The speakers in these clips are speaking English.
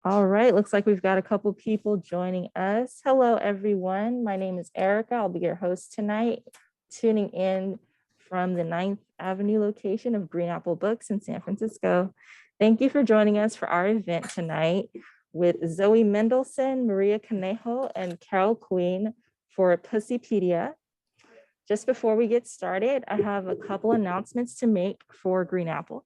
All right, looks like we've got a couple people joining us. Hello, everyone. My name is Erica. I'll be your host tonight, tuning in from the 9th Avenue location of Green Apple Books in San Francisco. Thank you for joining us for our event tonight with Zoe Mendelson, Maria Conejo, and Carol Queen for Pussypedia. Just before we get started, I have a couple announcements to make for Green Apple.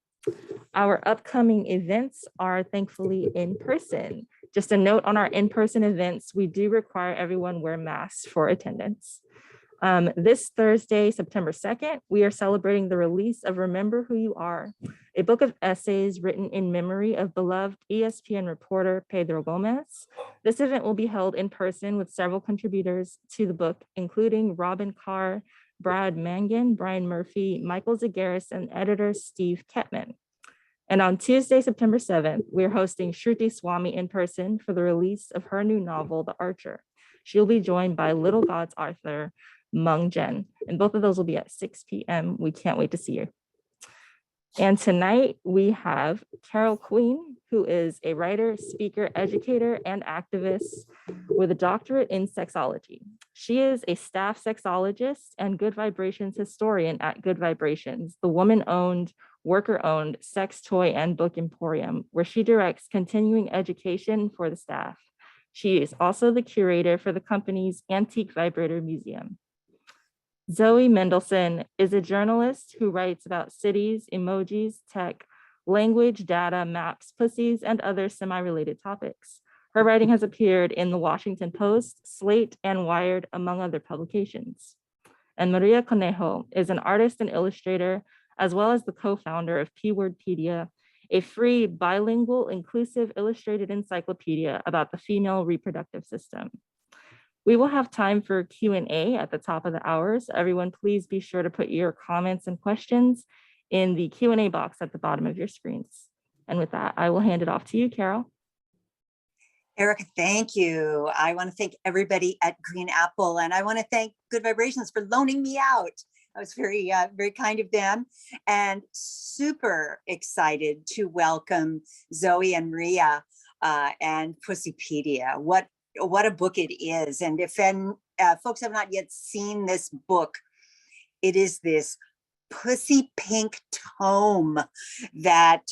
Our upcoming events are thankfully in person. Just a note on our in-person events, we do require everyone wear masks for attendance. This Thursday, September 2nd, we are celebrating the release of Remember Who You Are, a book of essays written in memory of beloved ESPN reporter Pedro Gomez. This event will be held in person with several contributors to the book, including Robin Carr, Brad Mangan, Brian Murphy, Michael Zagaris, and editor Steve Ketman. And on Tuesday, September 7th, we're hosting Shruti Swami in person for the release of her new novel, The Archer. She'll be joined by Little Gods author Mung Jen, and both of those will be at 6 p.m. We can't wait to see you. And tonight we have Carol Queen, who is a writer, speaker, educator, and activist with a doctorate in sexology. She is a staff sexologist and Good Vibrations historian at Good Vibrations, the woman-owned, worker-owned sex toy and book emporium, where she directs continuing education for the staff. She is also the curator for the company's Antique Vibrator Museum. Zoe Mendelson is a journalist who writes about cities, emojis, tech, language, data, maps, pussies, and other semi-related topics. Her writing has appeared in the Washington Post, Slate, and Wired, among other publications. And Maria Conejo is an artist and illustrator, as well as the co-founder of P-Wordpedia, a free, bilingual, inclusive illustrated encyclopedia about the female reproductive system. We will have time for Q&A at the top of the hour, so everyone please be sure to put your comments and questions in the Q&A box at the bottom of your screens. And with that, I will hand it off to you, Carol. Erica, thank you. I want to thank everybody at Green Apple, and I want to thank Good Vibrations for loaning me out. That was very, very kind of them, and super excited to welcome Zoe and Maria and Pussypedia. What a book it is. And if folks have not yet seen this book, it is this pussy pink tome that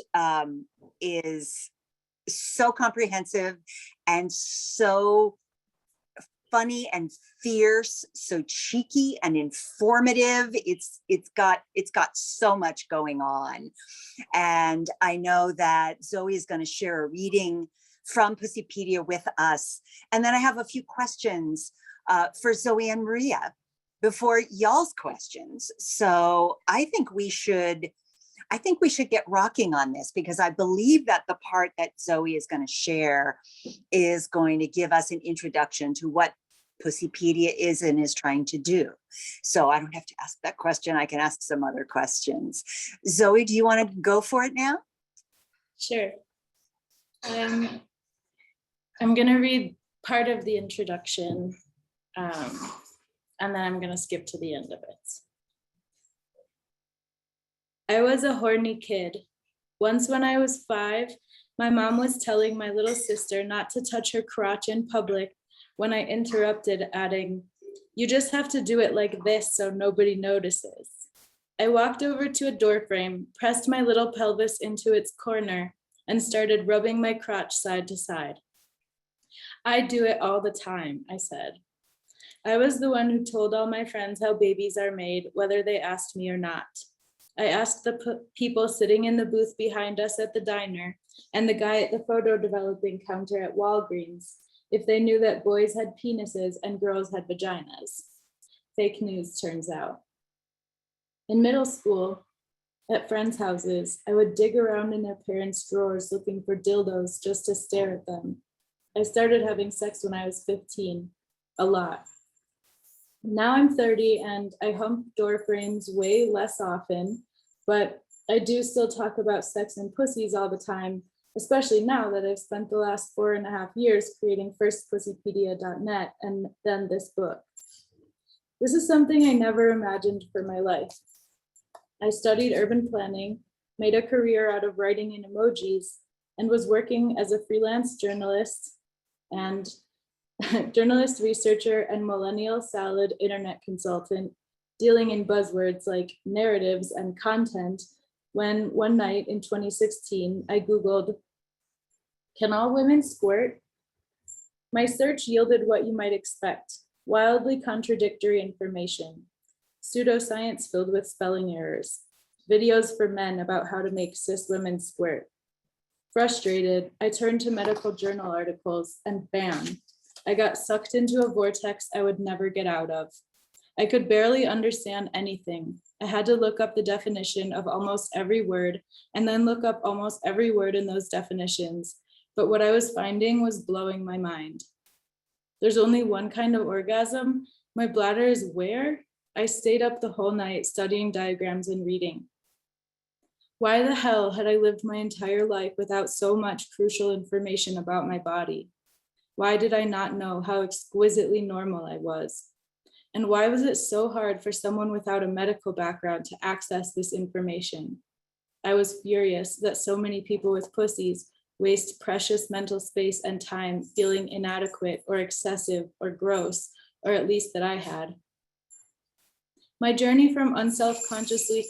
is so comprehensive and so funny and fierce, so cheeky and informative. It's got so much going on. And I know that Zoe is going to share a reading from Pussypedia with us. And then I have a few questions for Zoe and Maria before y'all's questions. So I think we should get rocking on this, because I believe that the part that Zoe is going to share is going to give us an introduction to what Pussypedia is and is trying to do. So I don't have to ask that question. I can ask some other questions. Zoe, do you want to go for it now? Sure. I'm going to read part of the introduction, and then I'm going to skip to the end of it. I was a horny kid. Once when I was 5, my mom was telling my little sister not to touch her crotch in public when I interrupted, adding, "You just have to do it like this so nobody notices." I walked over to a door frame, pressed my little pelvis into its corner, and started rubbing my crotch side to side. "I do it all the time," I said. I was the one who told all my friends how babies are made, whether they asked me or not. I asked the people sitting in the booth behind us at the diner and the guy at the photo developing counter at Walgreens if they knew that boys had penises and girls had vaginas. Fake news, turns out. In middle school, at friends' houses, I would dig around in their parents' drawers looking for dildos just to stare at them. I started having sex when I was 15, a lot. Now I'm 30 and I hump door frames way less often, but I do still talk about sex and pussies all the time, especially now that I've spent the last 4.5 years creating first pussypedia.net and then this book. This is something I never imagined for my life. I studied urban planning, made a career out of writing in emojis, and was working as a freelance journalist and journalist, researcher, and millennial salad internet consultant, dealing in buzzwords like narratives and content, when one night in 2016, I Googled, "Can all women squirt?" My search yielded what you might expect: wildly contradictory information, pseudoscience filled with spelling errors, videos for men about how to make cis women squirt. Frustrated, I turned to medical journal articles, and bam, I got sucked into a vortex I would never get out of. I could barely understand anything. I had to look up the definition of almost every word and then look up almost every word in those definitions. But what I was finding was blowing my mind. There's only one kind of orgasm. My bladder is where? I stayed up the whole night studying diagrams and reading. Why the hell had I lived my entire life without so much crucial information about my body? Why did I not know how exquisitely normal I was? And why was it so hard for someone without a medical background to access this information? I was furious that so many people with pussies waste precious mental space and time feeling inadequate or excessive or gross, or at least that I had. My journey from unselfconsciously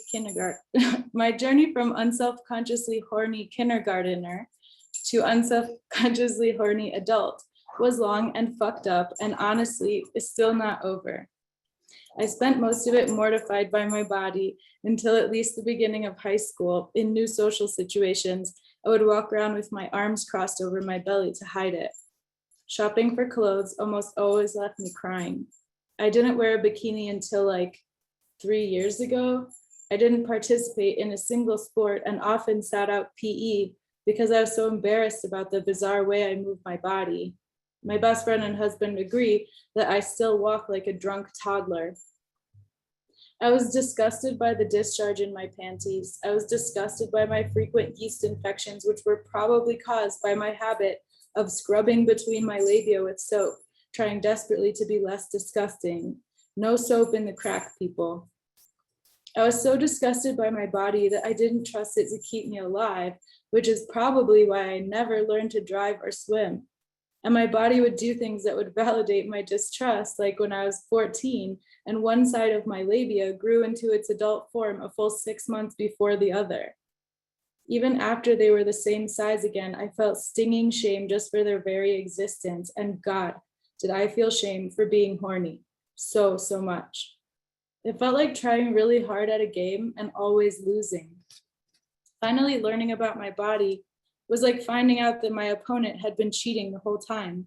horny kindergartner to unselfconsciously horny adult was long and fucked up, and honestly is still not over. I spent most of it mortified by my body until at least the beginning of high school. In new social situations, I would walk around with my arms crossed over my belly to hide it. Shopping for clothes almost always left me crying. I didn't wear a bikini until like 3 years ago. I didn't participate in a single sport and often sat out PE because I was so embarrassed about the bizarre way I moved my body. My best friend and husband agree that I still walk like a drunk toddler. I was disgusted by the discharge in my panties. I was disgusted by my frequent yeast infections, which were probably caused by my habit of scrubbing between my labia with soap, trying desperately to be less disgusting. No soap in the crack, people. I was so disgusted by my body that I didn't trust it to keep me alive, which is probably why I never learned to drive or swim. And my body would do things that would validate my distrust, like when I was 14 and one side of my labia grew into its adult form a full 6 months before the other. Even after they were the same size again, I felt stinging shame just for their very existence. And God, did I feel shame for being horny. So much. It felt like trying really hard at a game and always losing. Finally, learning about my body was like finding out that my opponent had been cheating the whole time.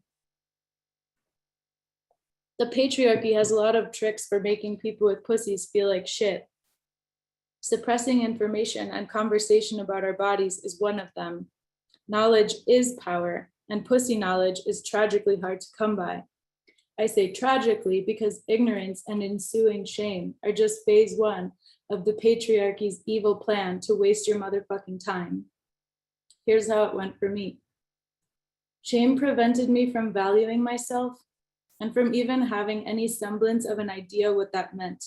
The patriarchy has a lot of tricks for making people with pussies feel like shit. Suppressing information and conversation about our bodies is one of them. Knowledge is power, and pussy knowledge is tragically hard to come by. I say tragically because ignorance and ensuing shame are just phase one of the patriarchy's evil plan to waste your motherfucking time. Here's how it went for me. Shame prevented me from valuing myself and from even having any semblance of an idea what that meant.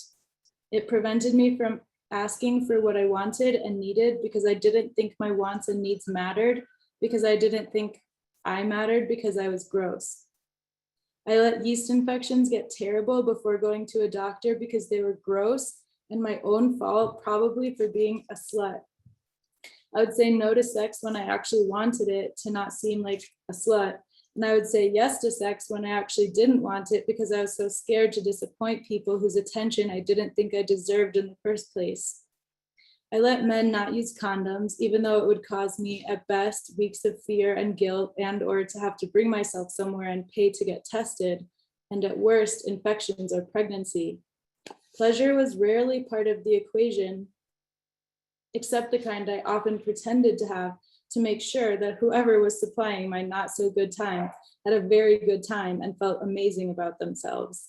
It prevented me from asking for what I wanted and needed because I didn't think my wants and needs mattered, because I didn't think I mattered because I was gross. I let yeast infections get terrible before going to a doctor because they were gross and my own fault, probably for being a slut. I would say no to sex when I actually wanted it to not seem like a slut. And I would say yes to sex when I actually didn't want it because I was so scared to disappoint people whose attention I didn't think I deserved in the first place. I let men not use condoms, even though it would cause me at best weeks of fear and guilt and or to have to bring myself somewhere and pay to get tested, and at worst, infections or pregnancy. Pleasure was rarely part of the equation, except the kind I often pretended to have to make sure that whoever was supplying my not so good time had a very good time and felt amazing about themselves.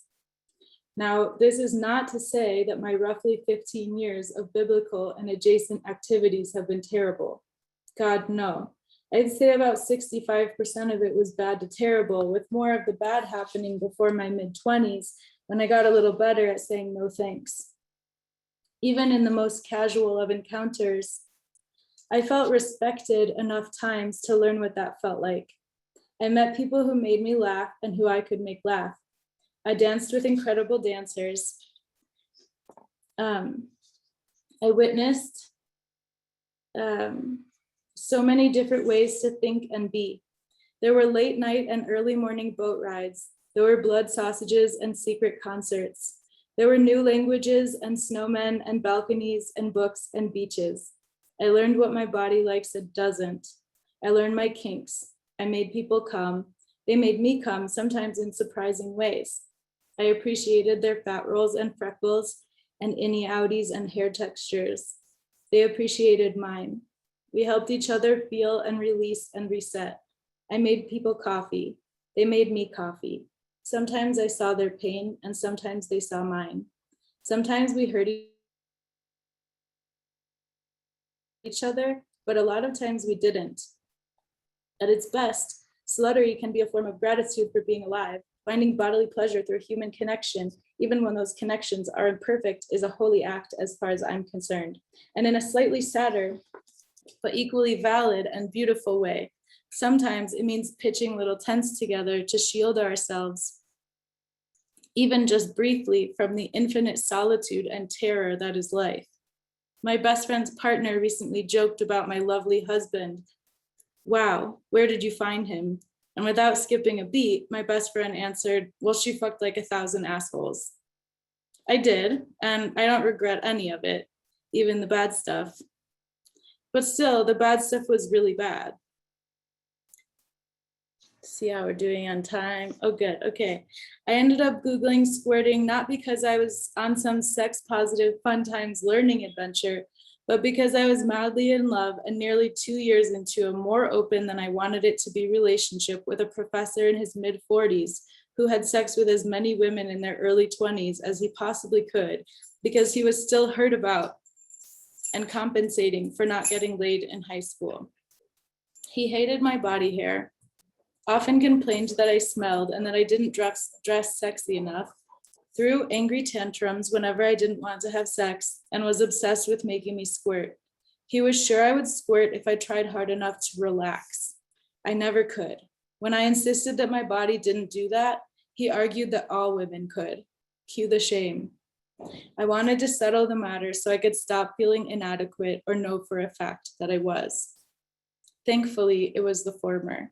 Now, this is not to say that my roughly 15 years of biblical and adjacent activities have been terrible. God, no. I'd say about 65% of it was bad to terrible, with more of the bad happening before my mid-20s when I got a little better at saying no thanks. Even in the most casual of encounters, I felt respected enough times to learn what that felt like. I met people who made me laugh and who I could make laugh. I danced with incredible dancers. I witnessed so many different ways to think and be. There were late night and early morning boat rides. There were blood sausages and secret concerts. There were new languages and snowmen and balconies and books and beaches. I learned what my body likes and doesn't. I learned my kinks. I made people come. They made me come, sometimes in surprising ways. I appreciated their fat rolls and freckles and innie outies and hair textures. They appreciated mine. We helped each other feel and release and reset. I made people coffee. They made me coffee. Sometimes I saw their pain and sometimes they saw mine. Sometimes we hurt each other, but a lot of times we didn't. At its best, sluttery can be a form of gratitude for being alive. Finding bodily pleasure through human connection, even when those connections are imperfect, is a holy act as far as I'm concerned. And in a slightly sadder, but equally valid and beautiful way, sometimes it means pitching little tents together to shield ourselves, even just briefly, from the infinite solitude and terror that is life. My best friend's partner recently joked about my lovely husband. Wow, where did you find him? And without skipping a beat, my best friend answered, well, she fucked like 1,000 assholes. I did, and I don't regret any of it, even the bad stuff. But still, the bad stuff was really bad. See how we're doing on time. Oh, good. Okay. I ended up Googling squirting, not because I was on some sex positive fun times learning adventure, but because I was madly in love and nearly 2 years into a more open than I wanted it to be relationship with a professor in his mid 40s who had sex with as many women in their early 20s as he possibly could, because he was still hurt about and compensating for not getting laid in high school. He hated my body hair, often complained that I smelled and that I didn't dress sexy enough, threw angry tantrums whenever I didn't want to have sex, and was obsessed with making me squirt. He was sure I would squirt if I tried hard enough to relax. I never could. When I insisted that my body didn't do that, he argued that all women could. Cue the shame. I wanted to settle the matter so I could stop feeling inadequate or know for a fact that I was. Thankfully, it was the former.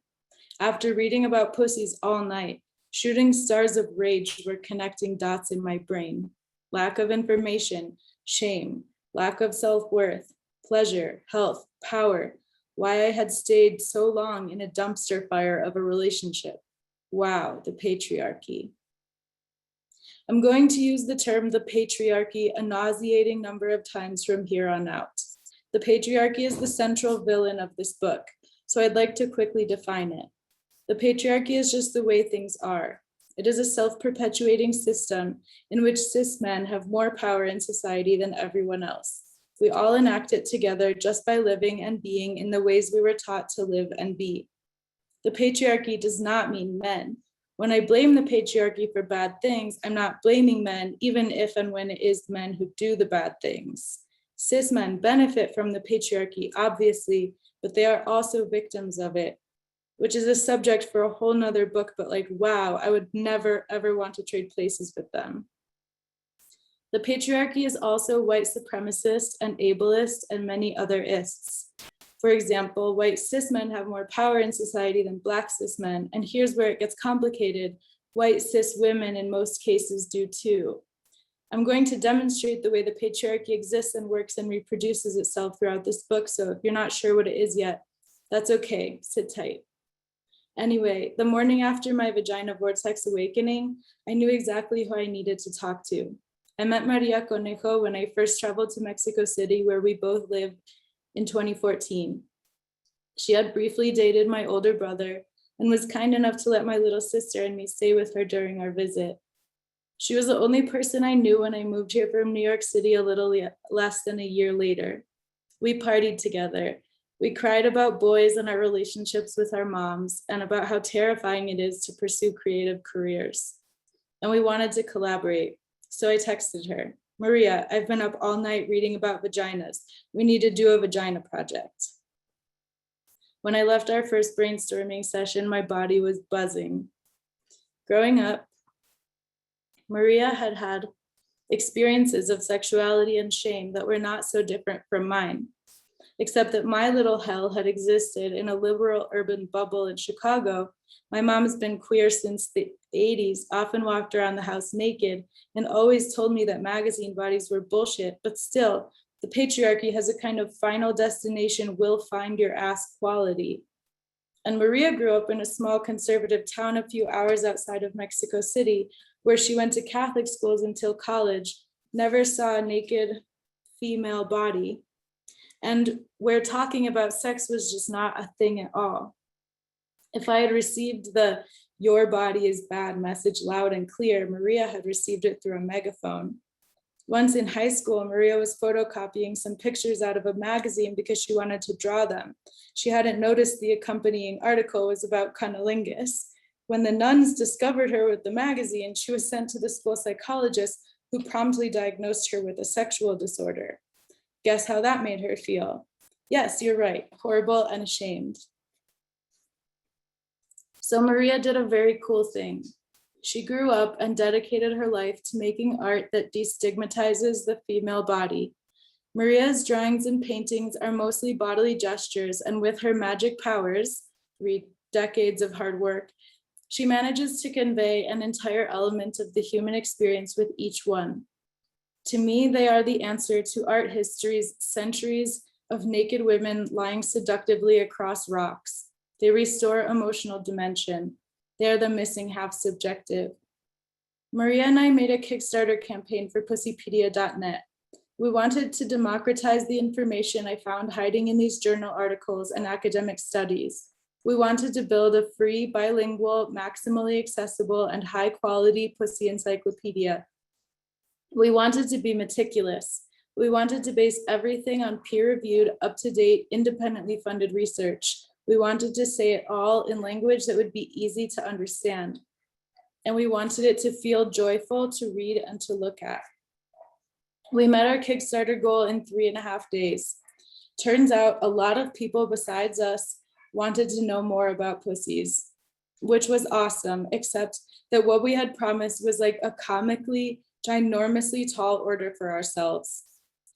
After reading about pussies all night, shooting stars of rage were connecting dots in my brain. Lack of information, shame, lack of self-worth, pleasure, health, power, why I had stayed so long in a dumpster fire of a relationship. Wow, the patriarchy. I'm going to use the term the patriarchy a nauseating number of times from here on out. The patriarchy is the central villain of this book, so I'd like to quickly define it. The patriarchy is just the way things are. It is a self-perpetuating system in which cis men have more power in society than everyone else. We all enact it together just by living and being in the ways we were taught to live and be. The patriarchy does not mean men. When I blame the patriarchy for bad things, I'm not blaming men, even if and when it is men who do the bad things. Cis men benefit from the patriarchy, obviously, but they are also victims of it, which is a subject for a whole nother book, but like, wow, I would never, ever want to trade places with them. The patriarchy is also white supremacist and ableist and many other ists. For example, white cis men have more power in society than Black cis men, and here's where it gets complicated. White cis women in most cases do too. I'm going to demonstrate the way the patriarchy exists and works and reproduces itself throughout this book, so if you're not sure what it is yet, that's okay, sit tight. Anyway, the morning after my vagina vortex awakening, I knew exactly who I needed to talk to. I met Maria Conejo when I first traveled to Mexico City, where we both lived in 2014. She had briefly dated my older brother and was kind enough to let my little sister and me stay with her during our visit. She was the only person I knew when I moved here from New York City a little less than a year later. We partied together. We cried about boys and our relationships with our moms and about how terrifying it is to pursue creative careers. And we wanted to collaborate. So I texted her, Maria, I've been up all night reading about vaginas. We need to do a vagina project. When I left our first brainstorming session, my body was buzzing. Growing up, Maria had had experiences of sexuality and shame that were not so different from mine, except that my little hell had existed in a liberal urban bubble in Chicago. My mom has been queer since the 80s, often walked around the house naked, and always told me that magazine bodies were bullshit, but still, the patriarchy has a kind of final destination, will find your ass quality. And Maria grew up in a small conservative town a few hours outside of Mexico City, where she went to Catholic schools until college, never saw a naked female body, and where talking about sex was just not a thing at all. If I had received the "your body is bad" message loud and clear, Maria had received it through a megaphone. Once in high school, Maria was photocopying some pictures out of a magazine because she wanted to draw them. She hadn't noticed the accompanying article was about cunnilingus. When the nuns discovered her with the magazine, she was sent to the school psychologist, who promptly diagnosed her with a sexual disorder. Guess how that made her feel? Yes, you're right, horrible and ashamed. So Maria did a very cool thing. She grew up and dedicated her life to making art that destigmatizes the female body. Maria's drawings and paintings are mostly bodily gestures, and with her magic powers, 3 decades of hard work, she manages to convey an entire element of the human experience with each one. To me, they are the answer to art history's centuries of naked women lying seductively across rocks. They restore emotional dimension. They are the missing half subjective. Maria and I made a Kickstarter campaign for Pussypedia.net. We wanted to democratize the information I found hiding in these journal articles and academic studies. We wanted to build a free, bilingual, maximally accessible, and high-quality pussy encyclopedia. We wanted to be meticulous. We wanted to base everything on peer-reviewed, up-to-date, independently funded research. We wanted to say it all in language that would be easy to understand. And we wanted it to feel joyful to read and to look at. We met our Kickstarter goal in 3.5 days. Turns out a lot of people besides us wanted to know more about pussies, which was awesome, except that what we had promised was like a comically, ginormously tall order for ourselves.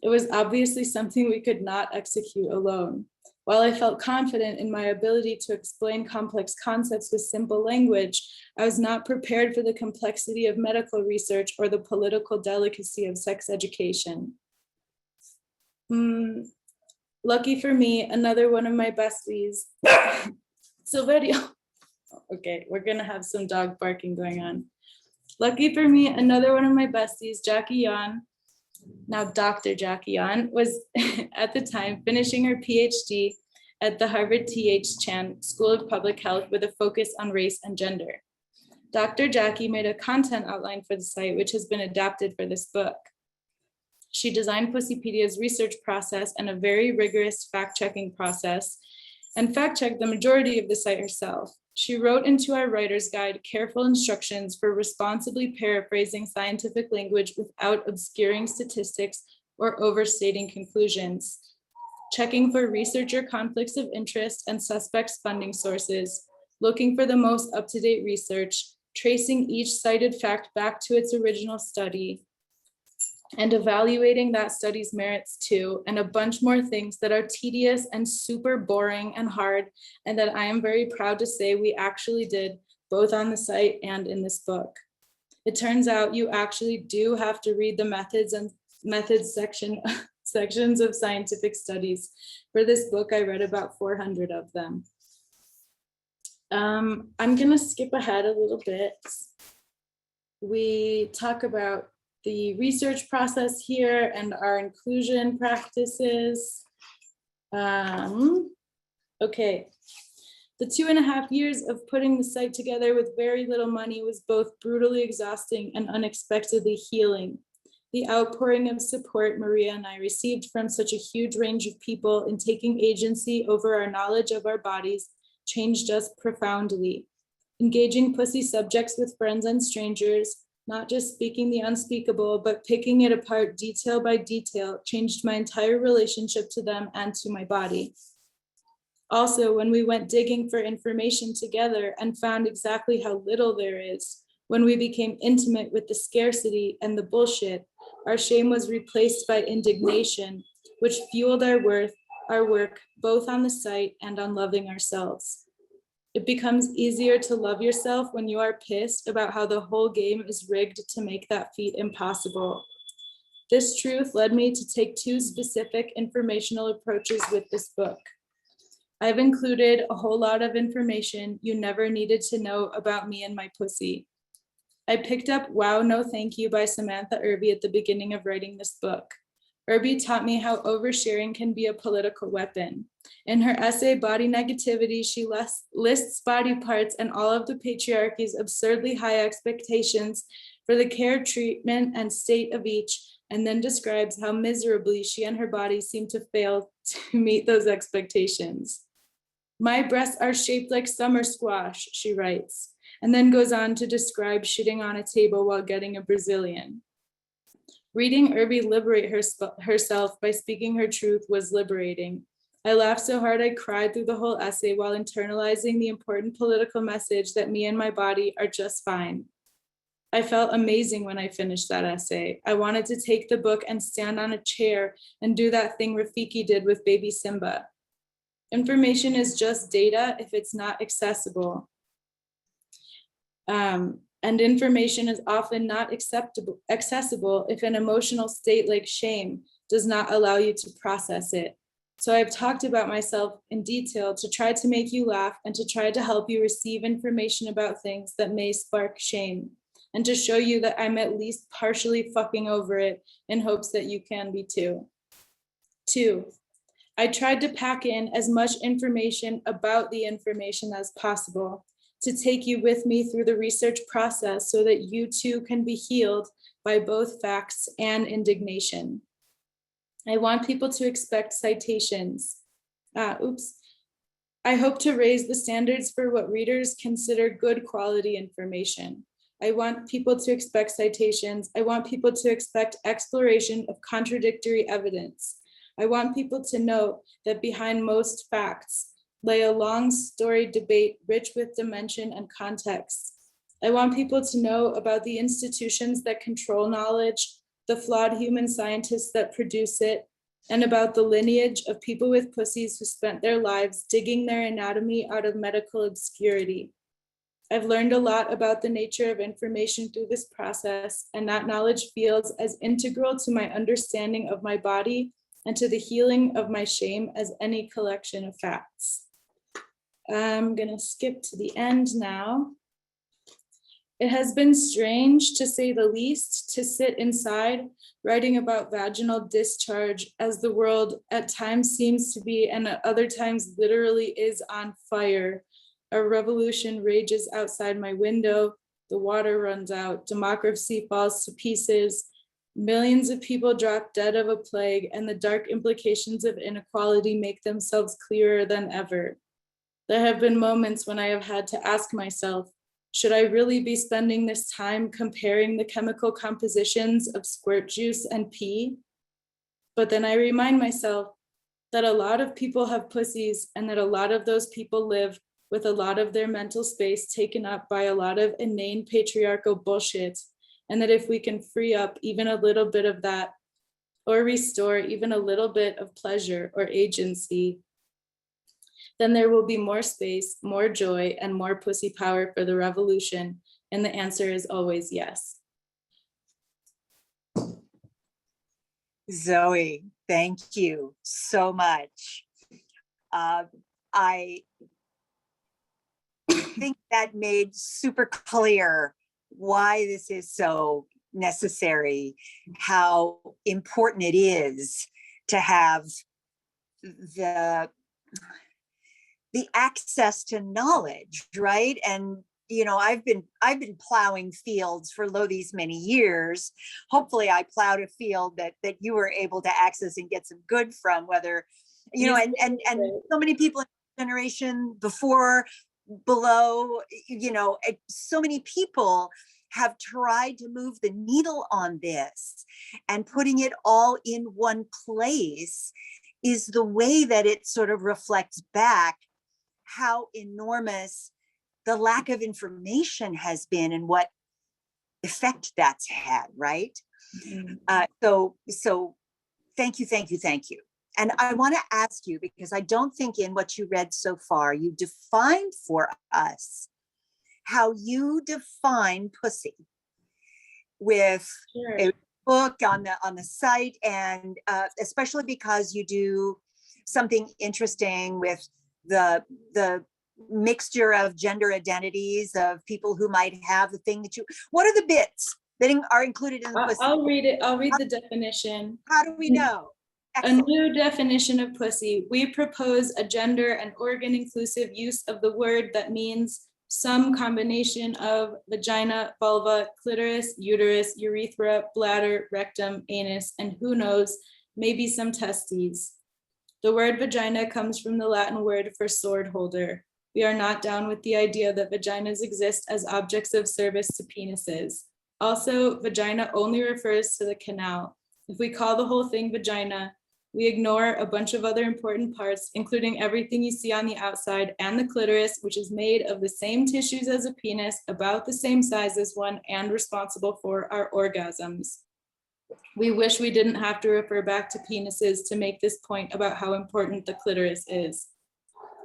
It was obviously something we could not execute alone. While I felt confident in my ability to explain complex concepts with simple language, I was not prepared for the complexity of medical research or the political delicacy of sex education. Lucky for me, another one of my besties, Silverio. Okay, we're gonna have some dog barking going on. Lucky for me, another one of my besties, Jackie Yan, now Dr. Jackie Yan, was at the time finishing her PhD at the Harvard T.H. Chan School of Public Health with a focus on race and gender. Dr. Jackie made a content outline for the site, which has been adapted for this book. She designed Pussipedia's research process and a very rigorous fact-checking process, and fact-checked the majority of the site herself. She wrote into our writer's guide careful instructions for responsibly paraphrasing scientific language without obscuring statistics or overstating conclusions, checking for researcher conflicts of interest and suspects funding sources, looking for the most up-to-date research, tracing each cited fact back to its original study, and evaluating that study's merits too, and a bunch more things that are tedious and super boring and hard, and that I am very proud to say we actually did both on the site and in this book. It turns out you actually do have to read the methods sections of scientific studies. For this book, I read about 400 of them. I'm gonna skip ahead a little bit. We talk about the research process here and our inclusion practices. Okay, the 2.5 years of putting the site together with very little money was both brutally exhausting and unexpectedly healing. The outpouring of support Maria and I received from such a huge range of people in taking agency over our knowledge of our bodies changed us profoundly. Engaging pussy subjects with friends and strangers, not just speaking the unspeakable, but picking it apart detail by detail, changed my entire relationship to them and to my body. Also, when we went digging for information together and found exactly how little there is, when we became intimate with the scarcity and the bullshit, our shame was replaced by indignation, which fueled our work, both on the site and on loving ourselves. It becomes easier to love yourself when you are pissed about how the whole game is rigged to make that feat impossible. This truth led me to take 2 specific informational approaches with this book. I've included a whole lot of information you never needed to know about me and my pussy. I picked up Wow, No Thank You by Samantha Irby at the beginning of writing this book. Irby taught me how oversharing can be a political weapon. In her essay, Body Negativity, she lists body parts and all of the patriarchy's absurdly high expectations for the care, treatment, and state of each, and then describes how miserably she and her body seem to fail to meet those expectations. My breasts are shaped like summer squash, she writes, and then goes on to describe shitting on a table while getting a Brazilian. Reading Irby liberate herself by speaking her truth was liberating. I laughed so hard I cried through the whole essay while internalizing the important political message that me and my body are just fine. I felt amazing when I finished that essay. I wanted to take the book and stand on a chair and do that thing Rafiki did with baby Simba. Information is just data if it's not accessible. And information is often not accessible if an emotional state like shame does not allow you to process it. So I've talked about myself in detail to try to make you laugh and to try to help you receive information about things that may spark shame, and to show you that I'm at least partially fucking over it in hopes that you can be too. 2, I tried to pack in as much information about the information as possible, to take you with me through the research process so that you too can be healed by both facts and indignation. I want people to expect citations. I hope to raise the standards for what readers consider good quality information. I want people to expect citations. I want people to expect exploration of contradictory evidence. I want people to know that behind most facts lay a long storied debate rich with dimension and context. I want people to know about the institutions that control knowledge, the flawed human scientists that produce it, and about the lineage of people with pussies who spent their lives digging their anatomy out of medical obscurity. I've learned a lot about the nature of information through this process, and that knowledge feels as integral to my understanding of my body and to the healing of my shame as any collection of facts. I'm gonna skip to the end now. It has been strange, to say the least, to sit inside writing about vaginal discharge as the world at times seems to be and at other times literally is on fire. A revolution rages outside my window, the water runs out, democracy falls to pieces, millions of people drop dead of a plague, and the dark implications of inequality make themselves clearer than ever. There have been moments when I have had to ask myself, should I really be spending this time comparing the chemical compositions of squirt juice and pee? But then I remind myself that a lot of people have pussies and that a lot of those people live with a lot of their mental space taken up by a lot of inane patriarchal bullshit. And that if we can free up even a little bit of that, or restore even a little bit of pleasure or agency, then there will be more space, more joy, and more pussy power for the revolution. And the answer is always yes. Zoe, thank you so much. I think that made super clear why this is so necessary, how important it is to have the access to knowledge, right? And I've been plowing fields for these many years. Hopefully I plowed a field that you were able to access and get some good from, whether and so many people in the generation before, below, so many people have tried to move the needle on this, and putting it all in one place is the way that it sort of reflects back how enormous the lack of information has been and what effect that's had, right? So thank you, thank you, thank you. And I want to ask you, because I don't think in what you read so far, you defined for us how you define pussy with a book on the site, and especially because you do something interesting with the mixture of gender identities of people who might have the thing that you, what are the bits that are included in the pussy? I'll read it. I'll read the definition. How do we know? Excellent. A new definition of pussy. We propose a gender and organ inclusive use of the word that means some combination of vagina, vulva, clitoris, uterus, urethra, bladder, rectum, anus, and who knows, maybe some testes. The word vagina comes from the Latin word for sword holder. We are not down with the idea that vaginas exist as objects of service to penises. Also, vagina only refers to the canal. If we call the whole thing vagina, we ignore a bunch of other important parts, including everything you see on the outside and the clitoris, which is made of the same tissues as a penis, about the same size as one, and responsible for our orgasms. We wish we didn't have to refer back to penises to make this point about how important the clitoris is.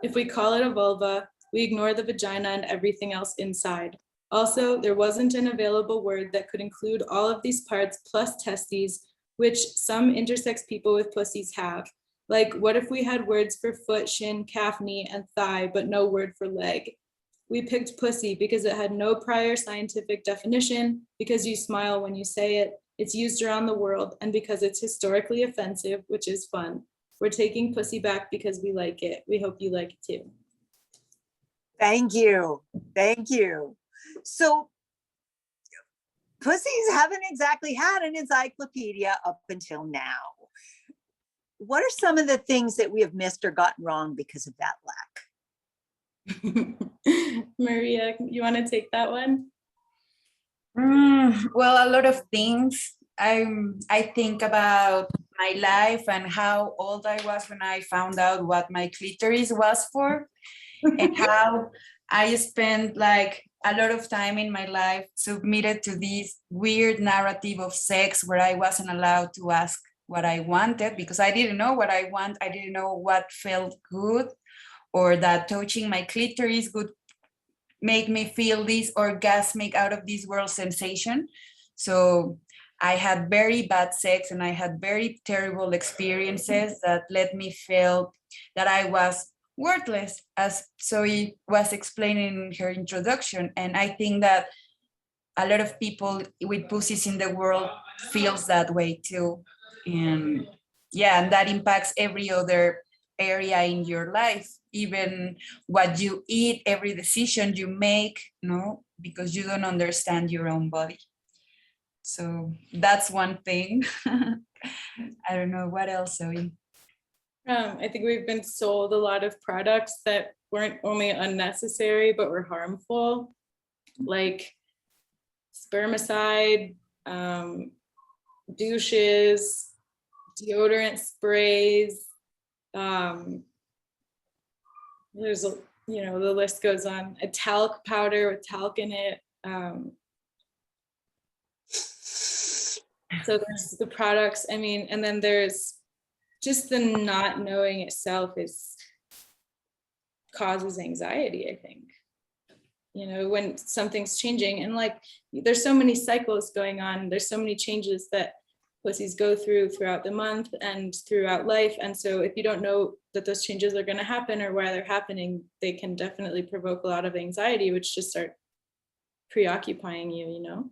If we call it a vulva, we ignore the vagina and everything else inside. Also, there wasn't an available word that could include all of these parts plus testes, which some intersex people with pussies have. Like, what if we had words for foot, shin, calf, knee, and thigh, but no word for leg? We picked pussy because it had no prior scientific definition, because you smile when you say it, it's used around the world, and because it's historically offensive, which is fun. We're taking pussy back because we like it. We hope you like it too. Thank you. Thank you. So pussies haven't exactly had an encyclopedia up until now. What are some of the things that we have missed or gotten wrong because of that lack? Maria, you want to take that one? Well, a lot of things. I think about my life and how old I was when I found out what my clitoris was for, and how I spent like a lot of time in my life submitted to this weird narrative of sex where I wasn't allowed to ask what I wanted because I didn't know what I want. I didn't know what felt good, or that touching my clitoris would make me feel this orgasmic out of this world sensation. So I had very bad sex and I had very terrible experiences that let me feel that I was worthless, as Zoe was explaining in her introduction. And I think that a lot of people with pussies in the world feels that way too. And yeah, and that impacts every other area in your life, even what you eat, every decision you make, no, because you don't understand your own body. So that's one thing. I don't know what else, Zoe. I think we've been sold a lot of products that weren't only unnecessary, but were harmful, like spermicide, douches, deodorant sprays. There's a, you know, the list goes on. A talc powder with talc in it. So there's the products, I mean, and then there's just the not knowing itself causes anxiety, I think. You know, when something's changing, and like there's so many cycles going on, there's so many changes that pussies go throughout the month and throughout life. And so if you don't know that those changes are going to happen or why they're happening, they can definitely provoke a lot of anxiety, which just start preoccupying you, you know.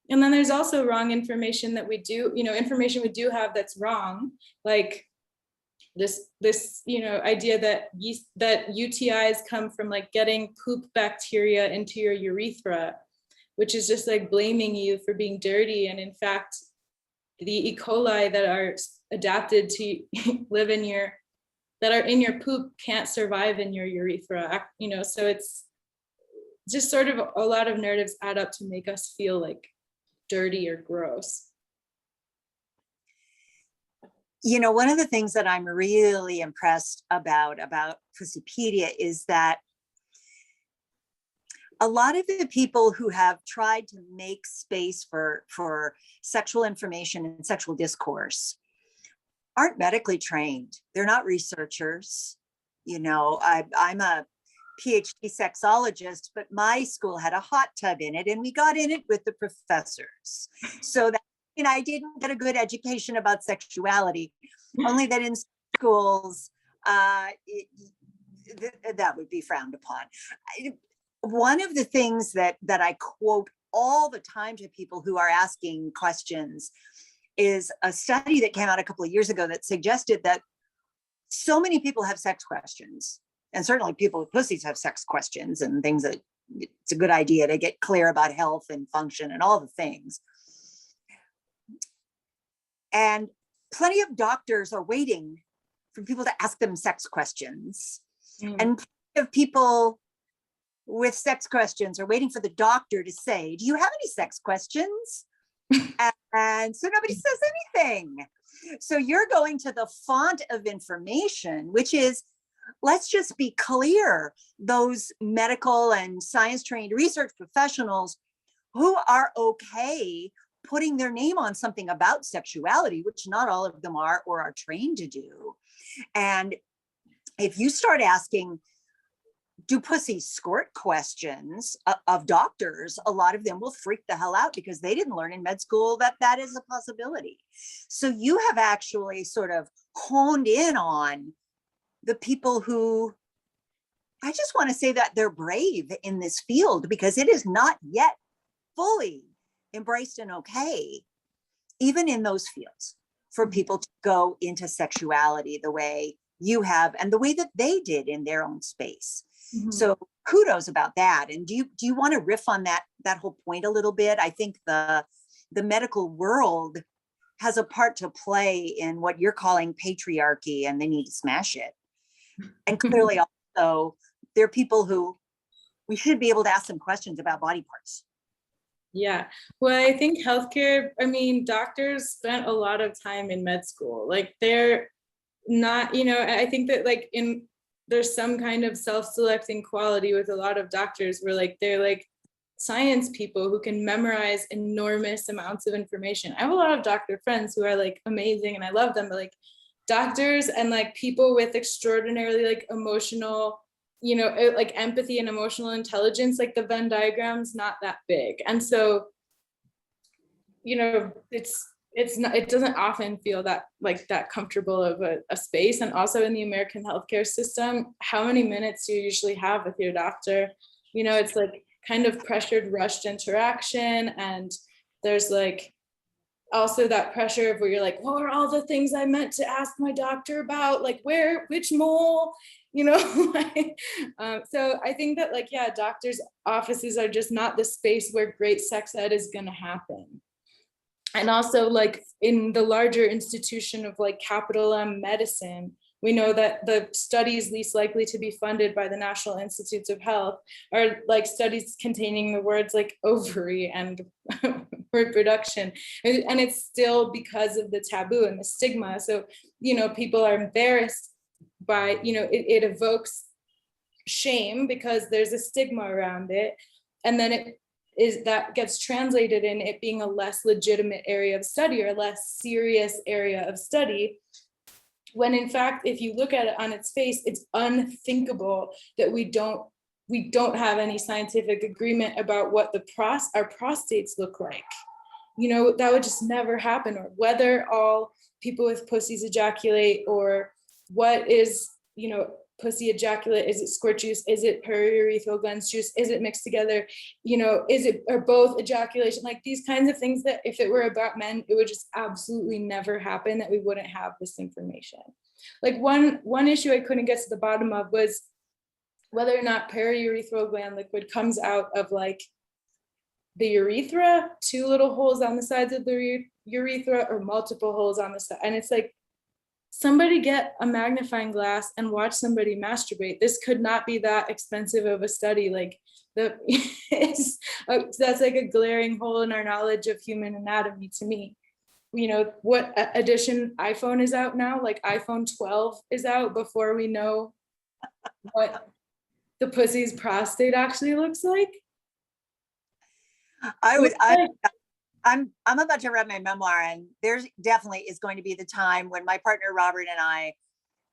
And then there's also wrong information that we do, you know, information we do have that's wrong, like this, you know, idea that UTIs come from like getting poop bacteria into your urethra, which is just like blaming you for being dirty. And in fact, the E. coli that are adapted to live in that are in your poop can't survive in your urethra, you know. So it's just sort of a lot of narratives add up to make us feel like dirty or gross. You know, one of the things that I'm really impressed about Pussypedia is that a lot of the people who have tried to make space for sexual information and sexual discourse aren't medically trained. They're not researchers. You know, I'm a PhD sexologist, but my school had a hot tub in it and we got in it with the professors. So that, you know, I didn't get a good education about sexuality, only that in schools, that would be frowned upon. One of the things that I quote all the time to people who are asking questions is a study that came out a couple of years ago that suggested that so many people have sex questions, and certainly people with pussies have sex questions and things that it's a good idea to get clear about health and function and all the things. And plenty of doctors are waiting for people to ask them sex questions. And plenty of people with sex questions are waiting for the doctor to say, do you have any sex questions? And so nobody says anything. So you're going to the font of information, which is, let's just be clear, those medical and science trained research professionals who are okay putting their name on something about sexuality, which not all of them are or are trained to do. And if you start asking, do pussies squirt questions of doctors, a lot of them will freak the hell out because they didn't learn in med school that that is a possibility. So you have actually sort of honed in on the people who, I just want to say that they're brave in this field because it is not yet fully embraced and okay, even in those fields, for people to go into sexuality the way you have and the way that they did in their own space. Mm-hmm. So kudos about that. And do you want to riff on that whole point a little bit? I think the medical world has a part to play in what you're calling patriarchy, and they need to smash it. And clearly also there are people who we should be able to ask them questions about body parts. Yeah, well, I think healthcare, I mean, doctors spent a lot of time in med school. Like they're not, you know, I think that like there's some kind of self-selecting quality with a lot of doctors where like they're like science people who can memorize enormous amounts of information. I have a lot of doctor friends who are like amazing and I love them, but like doctors and like people with extraordinarily like emotional, you know, like empathy and emotional intelligence, like the Venn diagram's not that big. And so, you know, it doesn't often feel that like that comfortable of a space. And also in the American healthcare system, how many minutes do you usually have with your doctor? You know, it's like kind of pressured, rushed interaction. And there's like also that pressure of where you're like, what are all the things I meant to ask my doctor about? Like which mole, you know? So I think that like, yeah, doctors' offices are just not the space where great sex ed is gonna happen. And also like in the larger institution of like capital M medicine, we know that the studies least likely to be funded by the National Institutes of Health are like studies containing the words like ovary and reproduction. And it's still because of the taboo and the stigma. So, you know, people are embarrassed by, you know, it evokes shame because there's a stigma around it. And then that gets translated in it being a less legitimate area of study or a less serious area of study. When in fact, if you look at it on its face, it's unthinkable that we don't have any scientific agreement about what our prostates look like. You know, that would just never happen, or whether all people with pussies ejaculate, or what is, you know, pussy ejaculate, is it squirt juice, is it periurethral glands juice, is it mixed together, you know, or both ejaculation, like these kinds of things that if it were about men, it would just absolutely never happen, that we wouldn't have this information. Like one issue I couldn't get to the bottom of was whether or not periurethral gland liquid comes out of like the urethra, 2 little holes on the sides of the urethra, or multiple holes on the side. And it's like, somebody get a magnifying glass and watch somebody masturbate. This could not be that expensive of a study. Like that's like a glaring hole in our knowledge of human anatomy to me. what edition iPhone is out now. Like iPhone 12 is out before we know what the pussy's prostate actually looks like. I'm about to read my memoir, and there's definitely is going to be the time when my partner Robert and I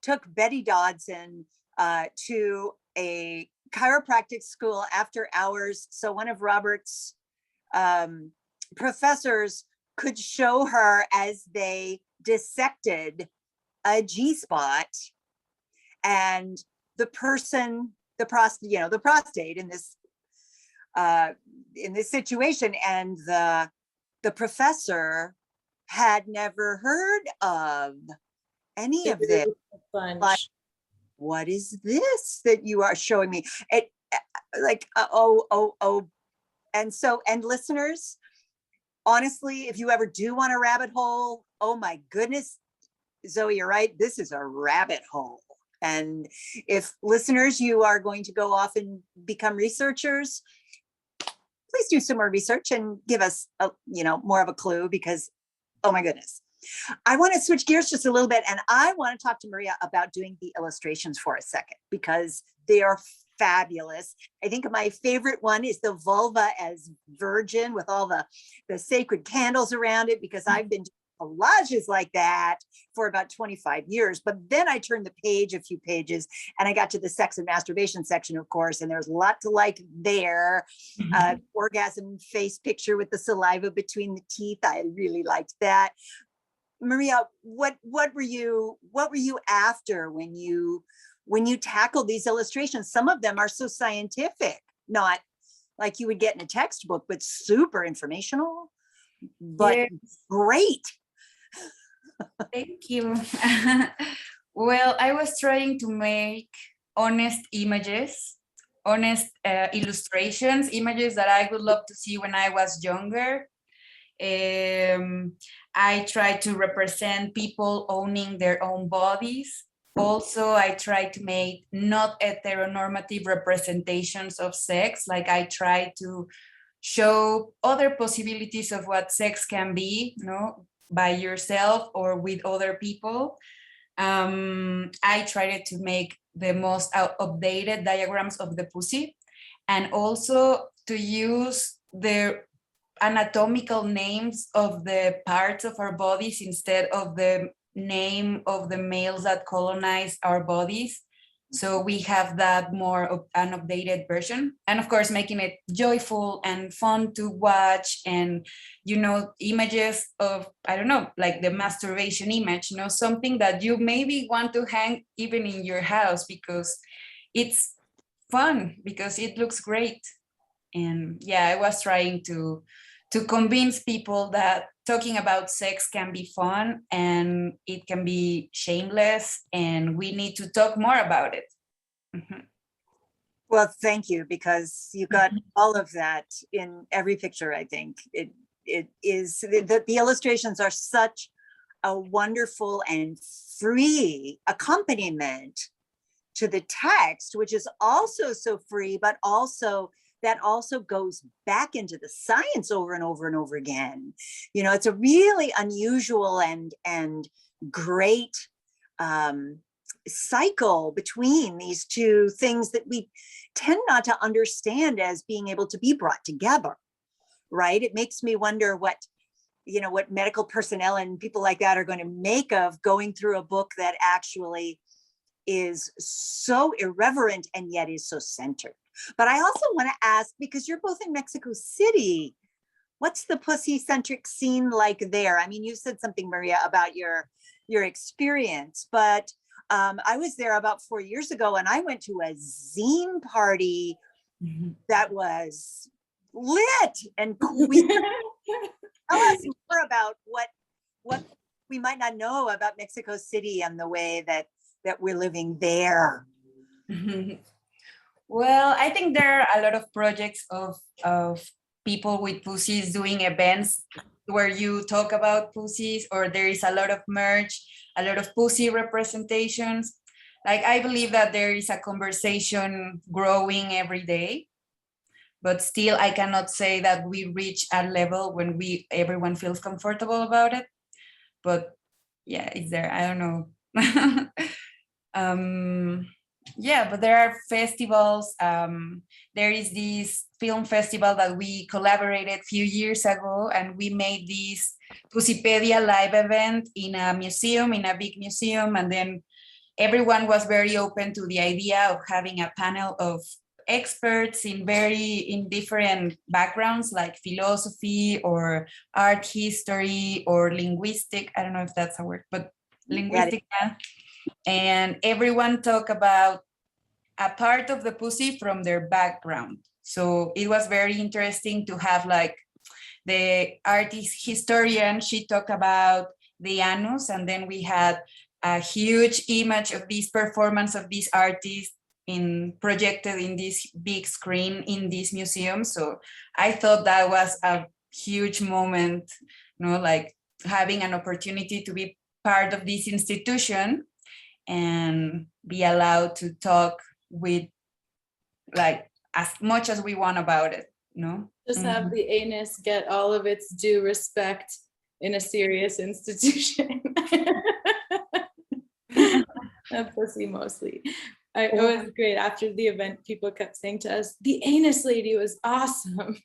took Betty Dodson to a chiropractic school after hours. So one of Robert's professors could show her as they dissected a G-spot, and the prostate in this situation, and the professor had never heard of any of this. Like, what is this that you are showing me? It and listeners, honestly, if you ever do want a rabbit hole, oh my goodness, Zoe, you're right. This is a rabbit hole. And if listeners, you are going to go off and become researchers, please do some more research and give us more of a clue, because, oh my goodness. I want to switch gears just a little bit, and I want to talk to Maria about doing the illustrations for a second, because they are fabulous. I think my favorite one is the vulva as virgin with all the sacred candles around it, because I've been doing collages like that for about 25 years. But then I turned the page a few pages and I got to the sex and masturbation section, of course, and there's a lot to like there. Orgasm face picture with the saliva between the teeth. I really liked that. Maria, what were you after when you tackled these illustrations? Some of them are so scientific, not like you would get in a textbook, but super informational, but yes, great. Thank you. Well, I was trying to make honest images, honest illustrations, images that I would love to see when I was younger. I try to represent people owning their own bodies. Also, I try to make not heteronormative representations of sex. Like I try to show other possibilities of what sex can be, by yourself or with other people. I tried to make the most updated diagrams of the pussy, and also to use the anatomical names of the parts of our bodies instead of the name of the males that colonize our bodies. So we have that more of an updated version, and of course making it joyful and fun to watch, and images of, I don't know, like the masturbation image, something that you maybe want to hang even in your house because it's fun, because it looks great. And yeah, I was trying to convince people that talking about sex can be fun and it can be shameless, and we need to talk more about it. Mm-hmm. Well, thank you, because you got all of that in every picture. I think it is the illustrations are such a wonderful and free accompaniment to the text, which is also so free, but also that also goes back into the science over and over and over again. It's a really unusual and great cycle between these two things that we tend not to understand as being able to be brought together, right? It makes me wonder what medical personnel and people like that are going to make of going through a book that actually is so irreverent and yet is so centered. But I also want to ask, because you're both in Mexico City, what's the pussy-centric scene like there? I mean, you said something, Maria, about your experience, but I was there about 4 years ago, and I went to a zine party that was lit. And tell us more about what we might not know about Mexico City and the way that we're living there. Well, I think there are a lot of projects of people with pussies doing events where you talk about pussies, or there is a lot of merch, a lot of pussy representations. Like, I believe that there is a conversation growing every day, but still I cannot say that we reach a level when everyone feels comfortable about it. but yeah, it's there. I don't know. Yeah, but there are festivals. There is this film festival that we collaborated a few years ago, and we made this Pussypedia live event in a museum, in a big museum, and then everyone was very open to the idea of having a panel of experts in different backgrounds, like philosophy or art history or linguistic. I don't know if that's a word, but linguistic. And everyone talk about a part of the pussy from their background. So it was very interesting to have like the artist historian, she talked about the anus, and then we had a huge image of this performance of this artist projected in this big screen in this museum. So I thought that was a huge moment, like having an opportunity to be part of this institution and be allowed to talk with like as much as we want about it, Just have the anus get all of its due respect in a serious institution. A pussy mostly. It was great. After the event, people kept saying to us, the anus lady was awesome.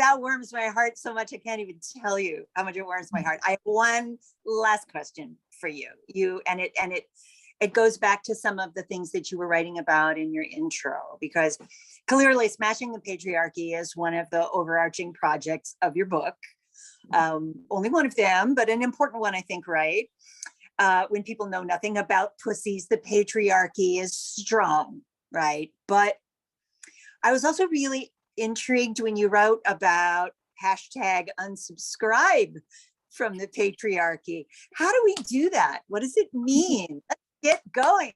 That warms my heart so much. I can't even tell you how much it warms my heart. I have one last question for you. It goes back to some of the things that you were writing about in your intro, because clearly Smashing the Patriarchy is one of the overarching projects of your book. Only one of them, but an important one, I think, right? When people know nothing about pussies, the patriarchy is strong, right? But I was also really intrigued when you wrote about #unsubscribe from the patriarchy. How do we do that? What does it mean? Let's get going.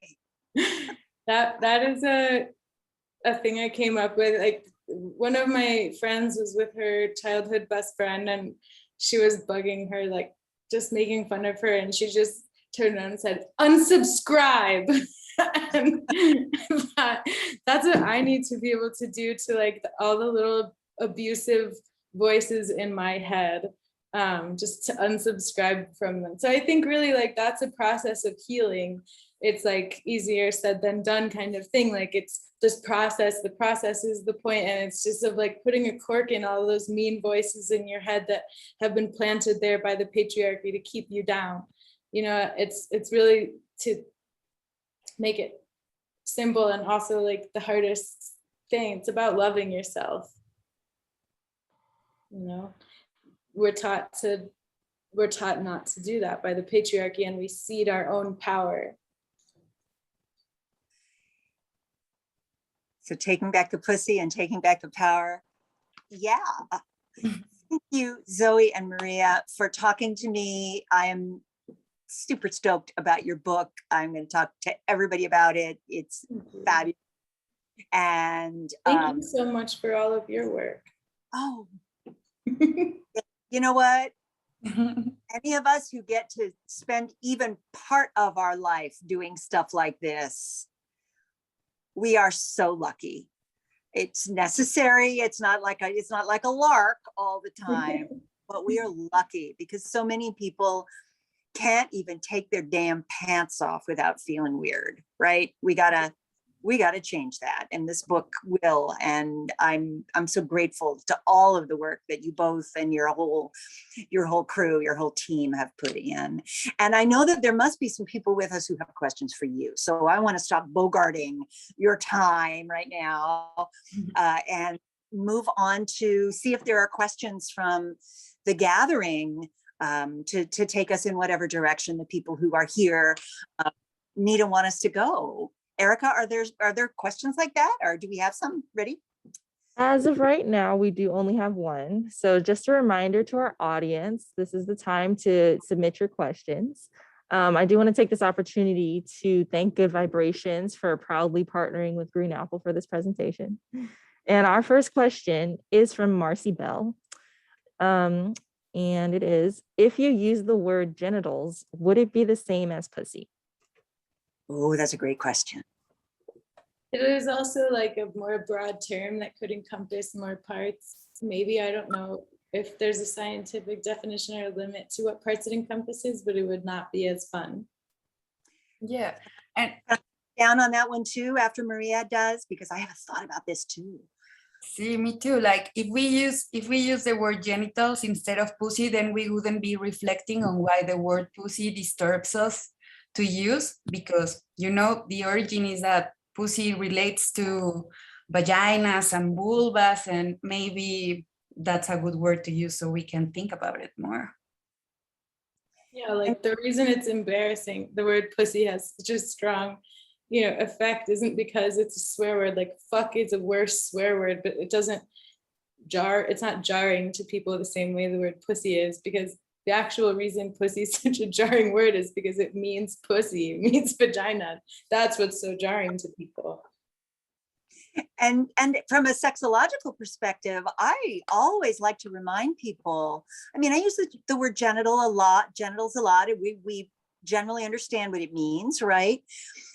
That is a thing I came up with. Like, one of my friends was with her childhood best friend, and she was bugging her, like just making fun of her, and she just turned around and said, unsubscribe. And that's what I need to be able to do to like all the little abusive voices in my head, just to unsubscribe from them. So I think really like that's a process of healing. It's like easier said than done kind of thing. Like it's just process. The process is the point, and it's just of like putting a cork in all those mean voices in your head that have been planted there by the patriarchy to keep you down. It's really to make it simple, and also like the hardest thing. It's about loving yourself. We're taught not to do that by the patriarchy, and we cede our own power. So taking back the pussy and taking back the power. Yeah. Thank you, Zoe and Maria, for talking to me. I am super stoked about your book. I'm going to talk to everybody about it. It's fabulous. And thank you so much for all of your work. Oh, you know what? Any of us who get to spend even part of our life doing stuff like this, we are so lucky. It's necessary. It's not like a lark all the time, but we are lucky because so many people can't even take their damn pants off without feeling weird, right? We gotta change that, and this book will. And I'm so grateful to all of the work that you both and your whole crew, your whole team have put in. And I know that there must be some people with us who have questions for you. So I want to stop bogarting your time right now and move on to see if there are questions from the gathering to take us in whatever direction the people who are here need and want us to go. Erica, are there questions like that, or do we have some ready? As of right now, we do only have one. So just a reminder to our audience, this is the time to submit your questions. I do want to take this opportunity to thank Good Vibrations for proudly partnering with Green Apple for this presentation. And our first question is from Marcy Bell. And it is, if you use the word genitals, would it be the same as pussy? Oh, that's a great question. There's also like a more broad term that could encompass more parts. Maybe, I don't know if there's a scientific definition or limit to what parts it encompasses, but it would not be as fun. Yeah. And Down on that one too, after Maria does, because I have a thought about this too. see, me too. Like if we use the word genitals instead of pussy, then we wouldn't be reflecting on why the word pussy disturbs us to use, because the origin is that pussy relates to vaginas and vulvas, and maybe that's a good word to use so we can think about it more. Yeah, like the reason it's embarrassing, the word pussy has such a strong, effect, isn't because it's a swear word. Like fuck is a worse swear word, but it doesn't it's not jarring to people the same way the word pussy is, because the actual reason pussy is such a jarring word is because it means pussy, it means vagina. That's what's so jarring to people. And from a sexological perspective, I always like to remind people, I mean, I use the word genitals a lot, and we generally understand what it means, right?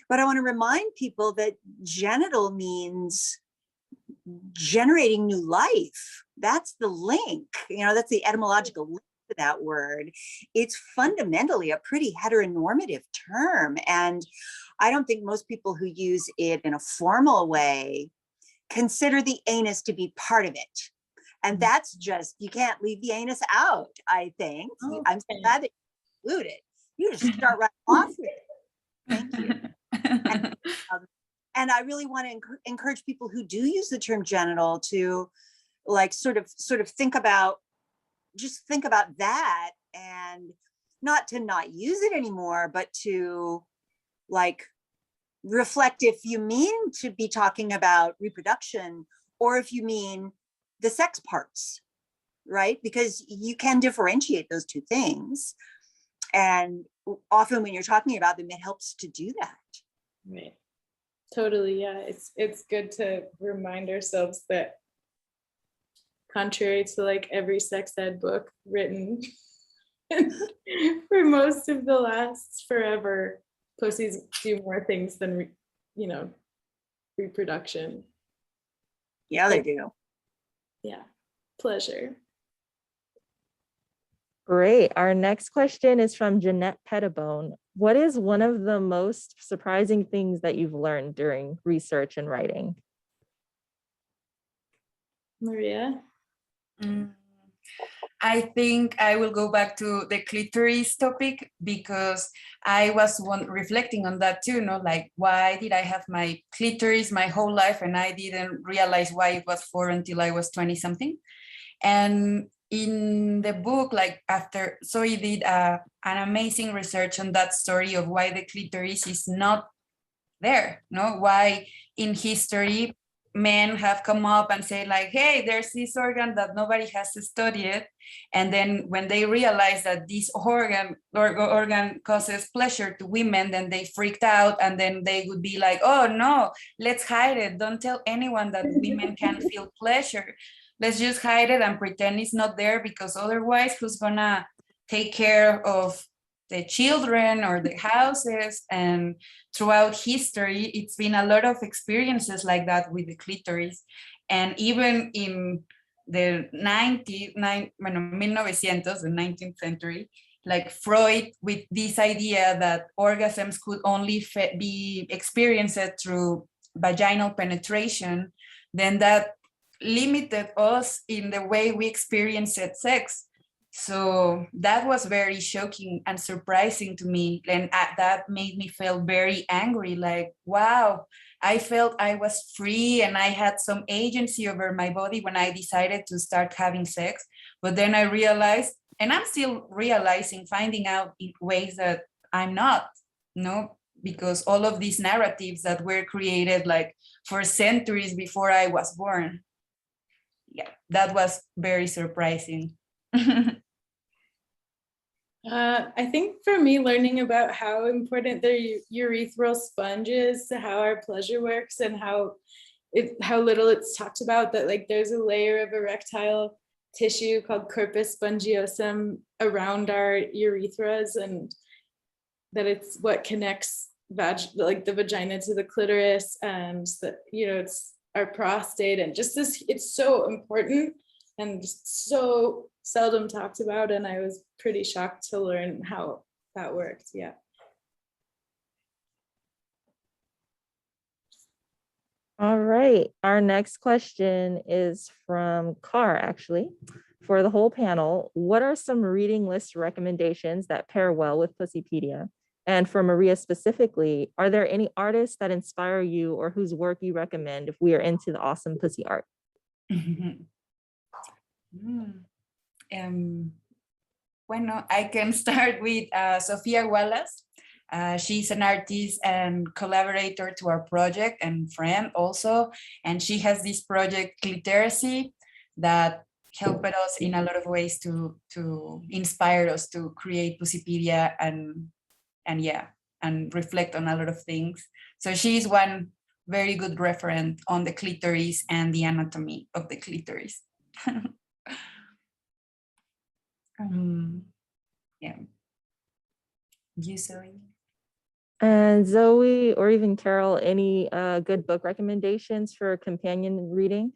But I want to remind people that genital means generating new life. That's the link, that's the etymological link to that word. It's fundamentally a pretty heteronormative term. And I don't think most people who use it in a formal way consider the anus to be part of it. And that's just, you can't leave the anus out, I think. Okay. I'm so glad that you include it. You just start right off with it. Thank you. And I really want to encourage people who do use the term genital to like sort of think about that, and not to not use it anymore, but to like reflect if you mean to be talking about reproduction or if you mean the sex parts, right? Because you can differentiate those two things. And often when you're talking about them, it helps to do that. Right. Totally. Yeah. It's good to remind ourselves that contrary to like every sex ed book written for most of the last forever, pussies do more things than, reproduction. Yeah, they do. Yeah. Pleasure. Great. Our next question is from Jeanette Pettibone. What is one of the most surprising things that you've learned during research and writing? Maria? I think I will go back to the clitoris topic, because I was reflecting on that too, like why did I have my clitoris my whole life and I didn't realize why it was for until I was 20 something. And in the book, like after Zoe did an amazing research on that story of why the clitoris is not there, why in history men have come up and say like, hey, there's this organ that nobody has studied, and then when they realize that this organ causes pleasure to women, then they freaked out, and then they would be like, oh no, let's hide it, don't tell anyone that women can feel pleasure, let's just hide it and pretend it's not there, because otherwise who's gonna take care of the children or the houses? And throughout history, it's been a lot of experiences like that with the clitoris. And even in the 19th century, like Freud, with this idea that orgasms could only be experienced through vaginal penetration, then that limited us in the way we experienced sex. So that was very shocking and surprising to me. And that made me feel very angry, like, wow, I felt I was free and I had some agency over my body when I decided to start having sex. But then I realized, and I'm still realizing, finding out in ways that I'm not, because all of these narratives that were created like for centuries before I was born. Yeah, that was very surprising. I think for me, learning about how important the urethral sponge is to how our pleasure works, and how little it's talked about, that like there's a layer of erectile tissue called corpus spongiosum around our urethras, and that it's what connects like the vagina to the clitoris, and it's our prostate, and just this, it's so important and just so seldom talked about. And I was pretty shocked to learn how that worked. Yeah. All right. Our next question is from Car, actually. For the whole panel, what are some reading list recommendations that pair well with Pussypedia? And for Maria specifically, are there any artists that inspire you or whose work you recommend if we are into the awesome pussy art? Bueno, I can start with Sofia Wallace. She's an artist and collaborator to our project and friend also. And she has this project, Cliteracy, that helped us in a lot of ways to inspire us to create Pussypedia and reflect on a lot of things. So she's one very good referent on the clitoris and the anatomy of the clitoris. Yeah. You, Zoe? And Zoe or even Carol, any good book recommendations for companion reading?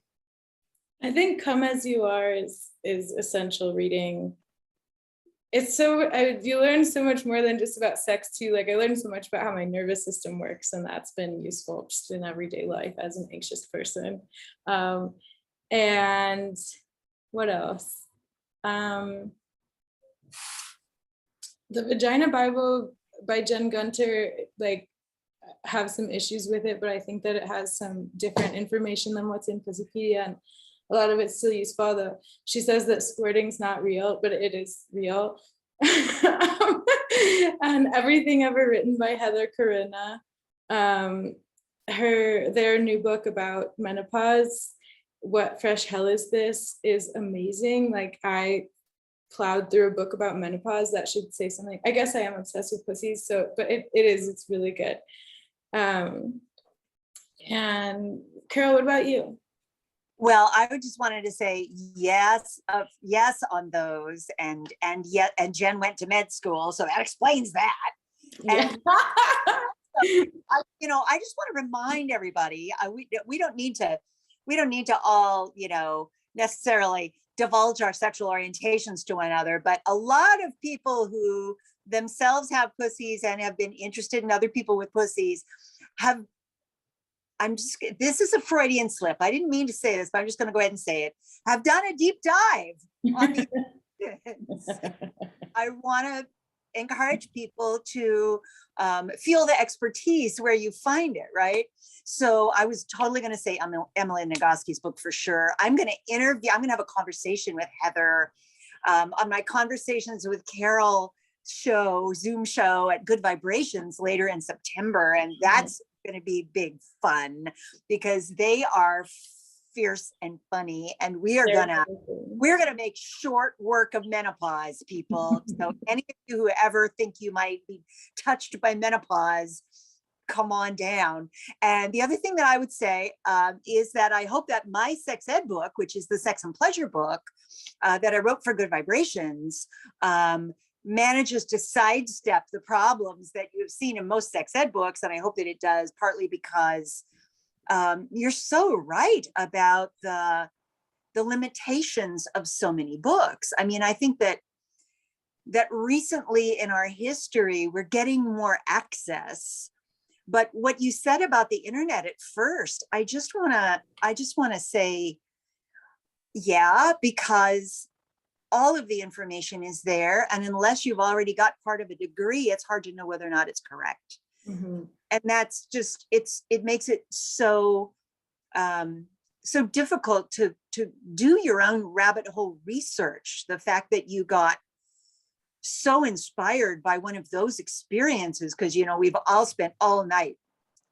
I think Come As You Are is essential reading. It's you learn so much more than just about sex too. Like I learned so much about how my nervous system works, and that's been useful just in everyday life as an anxious person. And what else? The Vagina Bible by Jen Gunter, like, have some issues with it, but I think that it has some different information than what's in Pussypedia, and a lot of it's still useful. Although she says that squirting's not real, but it is real. And everything ever written by Heather Corina, their new book about menopause, What Fresh Hell Is This, is amazing. Like I plowed through a book about menopause that should say something. I guess I am obsessed with pussies, so but it's really good. And Carol, what about you? Well, I would just wanted to say yes on those, and Jen went to med school, so that explains that. Yeah. And I just want to remind everybody, we don't need to all, necessarily divulge our sexual orientations to one another, but a lot of people who themselves have pussies and have been interested in other people with pussies this is a Freudian slip. I didn't mean to say this, but I'm just going to go ahead and say it. Have done a deep dive on the I want to encourage people to feel the expertise where you find it, right? So I was totally going to say Emily Nagoski's book for sure. I'm going to have a conversation with Heather on my Conversations with Carol Zoom show at Good Vibrations later in September. And that's going to be big fun because they are fierce and funny, and we're gonna make short work of menopause, people. So any of you who ever think you might be touched by menopause, come on down. And the other thing that I would say is that I hope that my sex ed book, which is the Sex and Pleasure book that I wrote for Good Vibrations, manages to sidestep the problems that you've seen in most sex ed books. And I hope that it does, partly because you're so right about the limitations of so many books. I mean, I think that recently in our history, we're getting more access. But what you said about the internet at first, I just want to say, yeah, because all of the information is there. And unless you've already got part of a degree, it's hard to know whether or not it's correct. Mm-hmm. And that's just, it makes it so difficult to do your own rabbit hole research. The fact that you got so inspired by one of those experiences, because, we've all spent all night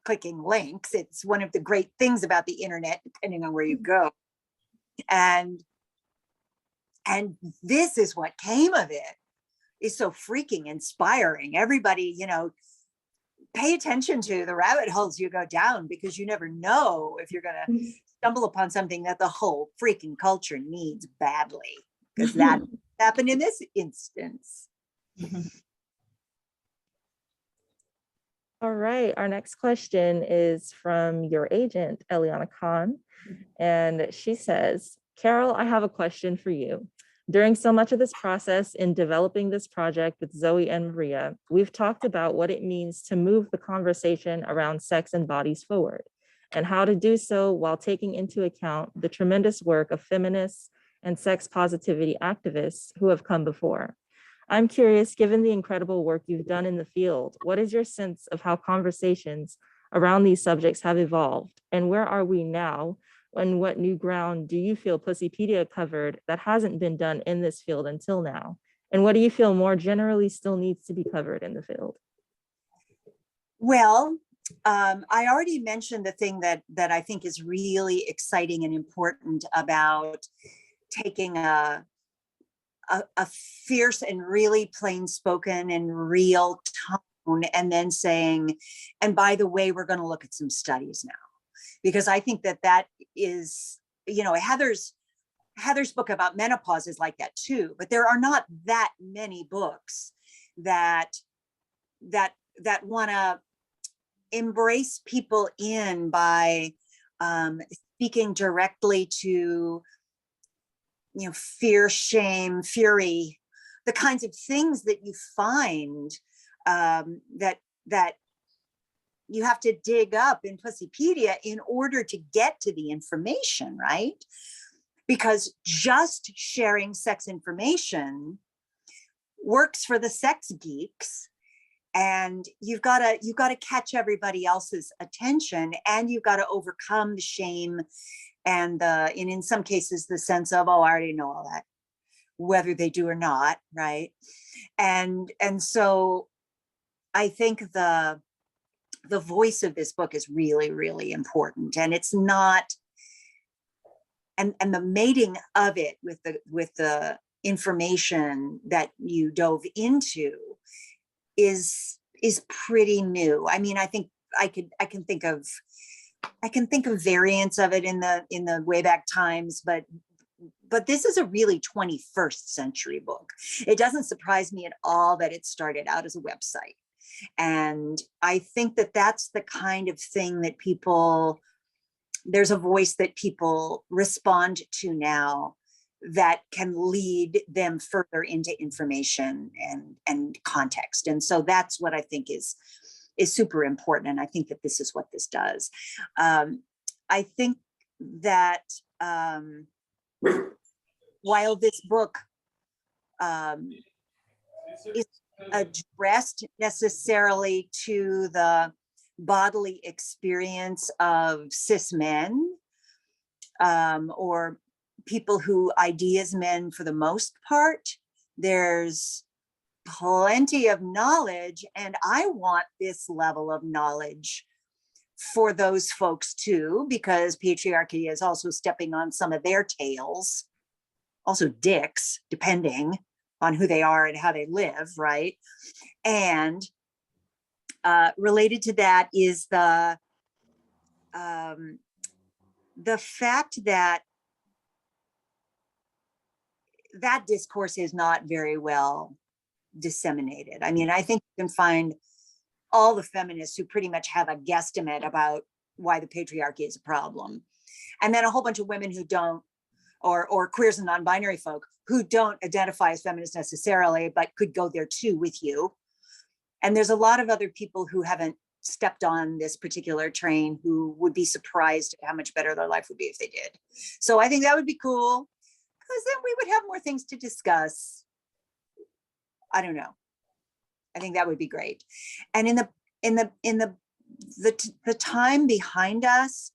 clicking links. It's one of the great things about the internet, depending on where you go. And this is what came of it, is so freaking inspiring. Everybody, pay attention to the rabbit holes you go down, because you never know if you're going to stumble upon something that the whole freaking culture needs badly, because that happened in this instance. All right, our next question is from your agent, Eliana Khan. And she says, Carol, I have a question for you. During so much of this process in developing this project with Zoe and Maria, we've talked about what it means to move the conversation around sex and bodies forward, and how to do so while taking into account the tremendous work of feminists and sex positivity activists who have come before. I'm curious, given the incredible work you've done in the field, what is your sense of how conversations around these subjects have evolved, and where are we now? And what new ground do you feel Pussypedia covered that hasn't been done in this field until now? And what do you feel more generally still needs to be covered in the field? Well, I already mentioned the thing that I think is really exciting and important about taking a fierce and really plain spoken and real tone, and then saying, and by the way, we're going to look at some studies now, because I think that is, you know, Heather's book about menopause is like that too, but there are not that many books that want to embrace people in by speaking directly to, you know, fear, shame, fury, the kinds of things that you find that you have to dig up in Pussypedia in order to get to the information, right? Because just sharing sex information works for the sex geeks, and you've got to catch everybody else's attention, and you've got to overcome the shame and in some cases the sense of, oh, I already know all that, whether they do or not, right? And so I think the voice of this book is really, really important, and it's not, and the mating of it with the information that you dove into is pretty new. I mean, I think I can think of variants of it in the way back times, but this is a really 21st century book. It doesn't surprise me at all that it started out as a website. And I think that that's the kind of thing that there's a voice that people respond to now that can lead them further into information and context. And so that's what I think is super important. And I think that this is what this does. I think that while this book is addressed necessarily to the bodily experience of cis men, or people who ID as men for the most part, there's plenty of knowledge, and I want this level of knowledge for those folks too, because patriarchy is also stepping on some of their tails, also dicks, depending on who they are and how they live, right? And related to that is the fact that discourse is not very well disseminated. I mean, I think you can find all the feminists who pretty much have a guesstimate about why the patriarchy is a problem. And then a whole bunch of women who don't, or queers and non-binary folk who don't identify as feminists necessarily, but could go there too with you. And there's a lot of other people who haven't stepped on this particular train who would be surprised at how much better their life would be if they did. So I think that would be cool, because then we would have more things to discuss. I don't know. I think that would be great. And in the time behind us,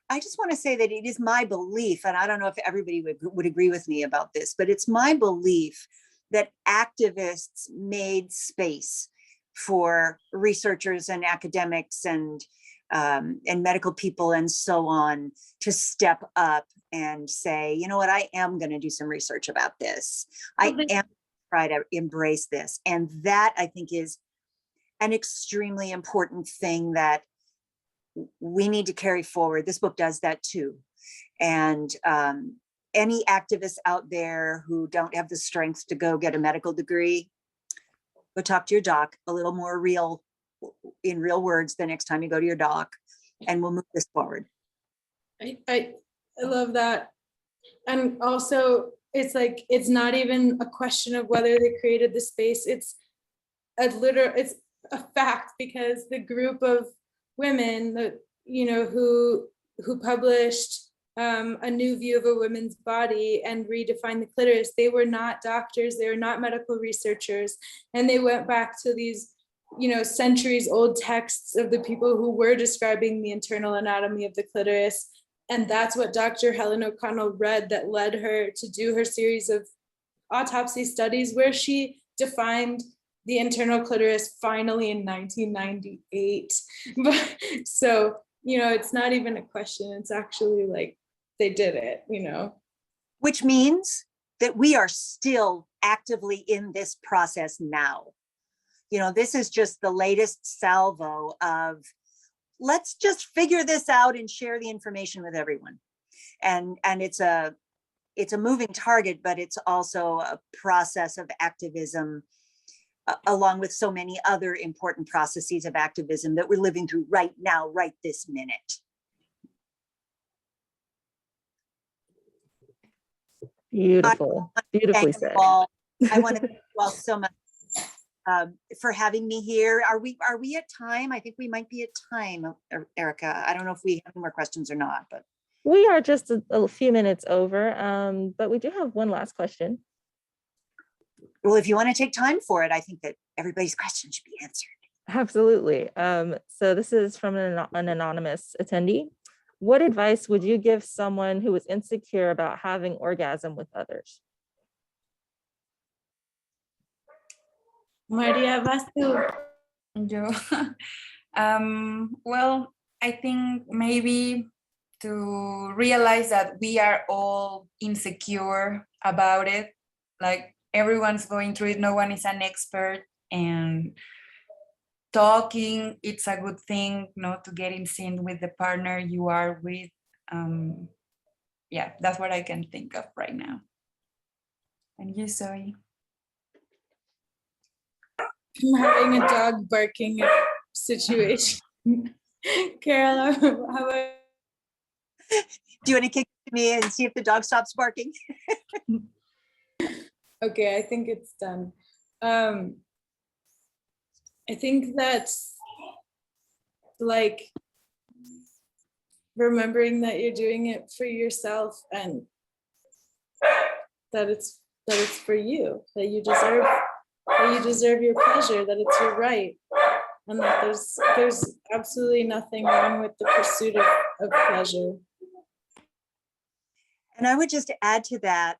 I just want to say that it is my belief, and I don't know if everybody would agree with me about this, but it's my belief that activists made space for researchers and academics and medical people and so on to step up and say, you know what, I am going to do some research about this. I am try to embrace this. And that, I think, is an extremely important thing that we need to carry forward. This book does that too. And any activists out there who don't have the strength to go get a medical degree, go talk to your doc. A little more real in real words the next time you go to your doc, and we'll move this forward. I love that. And also it's like, it's not even a question of whether they created the space. It's a fact, because the group of women that, you know, who published a new view of a woman's body and redefined the clitoris, they were not doctors, they were not medical researchers, and they went back to these, you know, centuries old texts of the people who were describing the internal anatomy of the clitoris. And that's what Dr. Helen O'Connell read that led her to do her series of autopsy studies, where she defined the internal clitoris finally in 1998. But so, you know, it's not even a question, it's actually like they did it, you know. Which means that we are still actively in this process now. You know, this is just the latest salvo of, let's just figure this out and share the information with everyone. And it's a moving target, but it's also a process of activism, along with so many other important processes of activism that we're living through right now, right this minute. Beautiful, beautifully said. I want to thank you all so much for having me here. Are we at time? I think we might be at time, Erica. I don't know if we have any more questions or not, but We are just a few minutes over, but we do have one last question. well, if you want to take time for it, I think that everybody's question should be answered. Absolutely. So this is from an anonymous attendee. What advice would you give someone who is insecure about having orgasm with others? Maria, vas tú. Yo, well, I think maybe to realize that we are all insecure about it. Like everyone's going through it. No one is an expert, and talking, it's a good thing, to get in sync with the partner you are with. Yeah, that's what I can think of right now. And you, Zoe? I'm having a dog barking situation. Carol, how about? Do you want to kick it to me and see if the dog stops barking? Okay, I think it's done. I think that's like remembering that you're doing it for yourself, and that it's for you, that you deserve your pleasure, that it's your right, and that there's absolutely nothing wrong with the pursuit of pleasure. And I would just add to that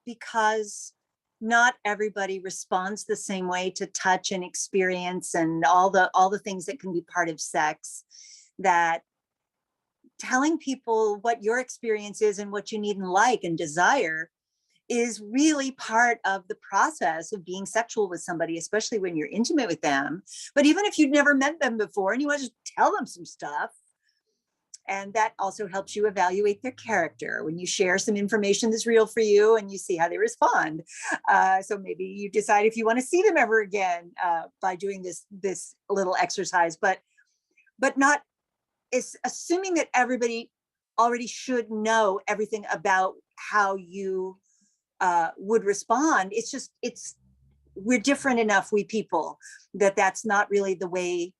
because not everybody responds the same way to touch and experience and all the things that can be part of sex, that telling people what your experience is and what you need and like and desire is really part of the process of being sexual with somebody, especially when you're intimate with them. But even if you've never met them before and you want to just tell them some stuff, and that also helps you evaluate their character when you share some information that's real for you and you see how they respond. So maybe you decide if you want to see them ever again by doing this little exercise, but not is assuming that everybody already should know everything about how you would respond. We're different enough, we people, that's not really the way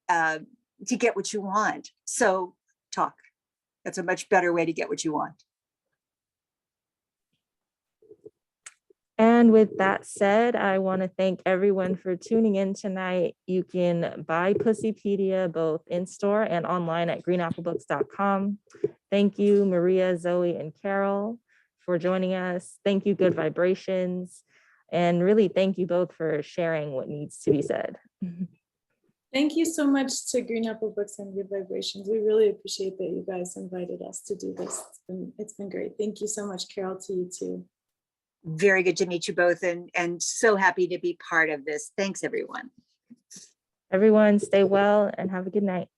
to get what you want. So talk. That's a much better way to get what you want. And with that said, I want to thank everyone for tuning in tonight. You can buy Pussypedia both in store and online at greenapplebooks.com. Thank you, Maria, Zoe, and Carol, for joining us. Thank you, Good Vibrations. And really, thank you both for sharing what needs to be said. Thank you so much to Green Apple Books and Good Vibrations. We really appreciate that you guys invited us to do this. It's been great. Thank you so much, Carol, to you too. Very good to meet you both, and so happy to be part of this. Thanks, everyone. Everyone, stay well and have a good night.